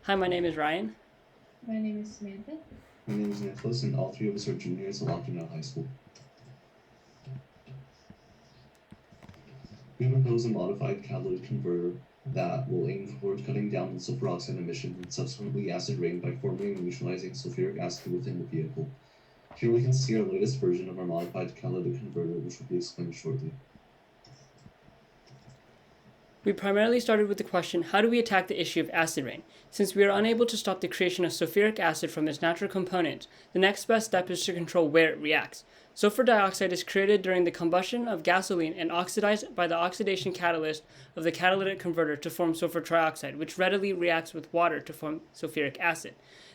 Hi, my name is Ryan. My name is Samantha. My name is Nicholas, and all three of us are juniors at Lockdown High School. We propose a modified catalytic converter that will aim toward cutting down on sulfur oxide emissions and subsequently acid rain by forming and neutralizing sulfuric acid within the vehicle. Here we can see our latest version of our modified catalytic converter, which will be explained shortly. We primarily started with the question, how do we attack the issue of acid rain? Since we are unable to stop the creation of sulfuric acid from its natural component, the next best step is to control where it reacts. Sulfur dioxide is created during the combustion of gasoline and oxidized by the oxidation catalyst of the catalytic converter to form sulfur trioxide, which readily reacts with water to form sulfuric acid.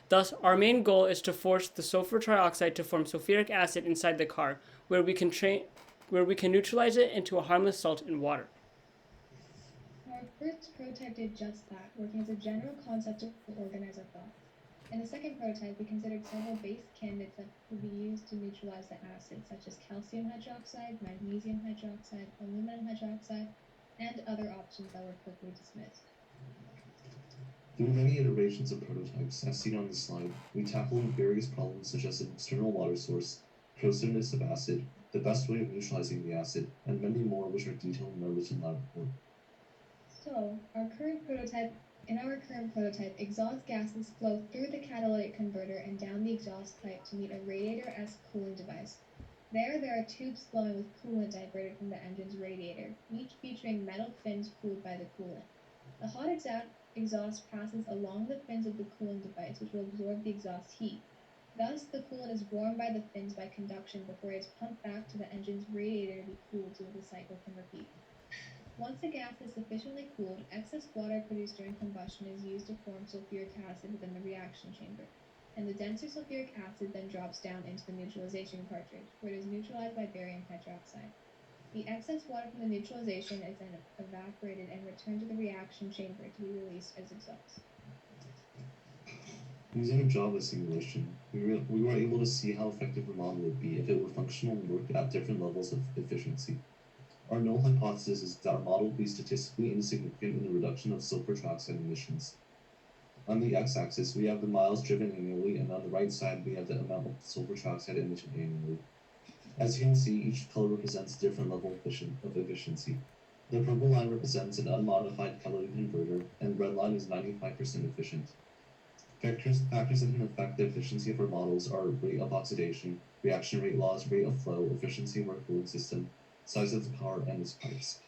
Thus, our main goal is to force the sulfur trioxide to form sulfuric acid inside the car, where we can neutralize it into a harmless salt in water. Our first prototype did just that, working as a general concept to organize our thoughts. In the second prototype, we considered several base candidates that could be used to neutralize the acid, such as calcium hydroxide, magnesium hydroxide, aluminum hydroxide, and other options that were quickly dismissed. Through many iterations of prototypes, as seen on the slide, we tackled various problems such as an external water source, corrosiveness of acid, the best way of neutralizing the acid, and many more which are detailed in our written lab report. So, in our current prototype, exhaust gases flow through the catalytic converter and down the exhaust pipe to meet a radiator-esque cooling device. There are tubes flowing with coolant diverted from the engine's radiator, each featuring metal fins cooled by the coolant. The hot exhaust passes along the fins of the cooling device, which will absorb the exhaust heat. Thus, the coolant is warmed by the fins by conduction before it is pumped back to the engine's radiator to be cooled so that the cycle can repeat. Once the gas is sufficiently cooled, excess water produced during combustion is used to form sulfuric acid within the reaction chamber, and the denser sulfuric acid then drops down into the neutralization cartridge, where it is neutralized by barium hydroxide. The excess water from the neutralization is then evaporated and returned to the reaction chamber to be released as exhaust. Using a Java simulation, we were able to see how effective our model would be if it were functional and worked at different levels of efficiency. Our null hypothesis is that our model will be statistically insignificant in the reduction of sulfur trioxide emissions. On the x-axis, we have the miles driven annually, and on the right side, we have the amount of sulfur trioxide emitted annually. As you can see, each color represents a different level of efficiency. The purple line represents an unmodified catalytic converter, and the red line is 95% efficient. Factors that can affect the efficiency of our models are rate of oxidation, reaction rate laws, rate of flow, efficiency of our cooling system, size of the car, and its price.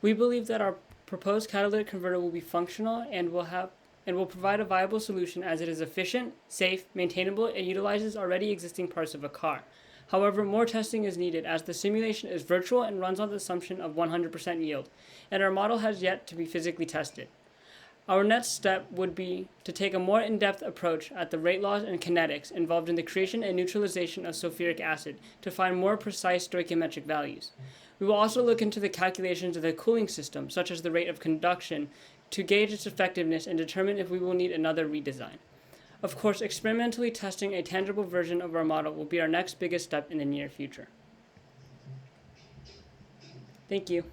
We believe that our proposed catalytic converter will be functional and will provide a viable solution as it is efficient, safe, maintainable, and utilizes already existing parts of a car. However, more testing is needed as the simulation is virtual and runs on the assumption of 100% yield, and our model has yet to be physically tested. Our next step would be to take a more in-depth approach at the rate laws and kinetics involved in the creation and neutralization of sulfuric acid to find more precise stoichiometric values. We will also look into the calculations of the cooling system, such as the rate of conduction, to gauge its effectiveness and determine if we will need another redesign. Of course, experimentally testing a tangible version of our model will be our next biggest step in the near future. Thank you.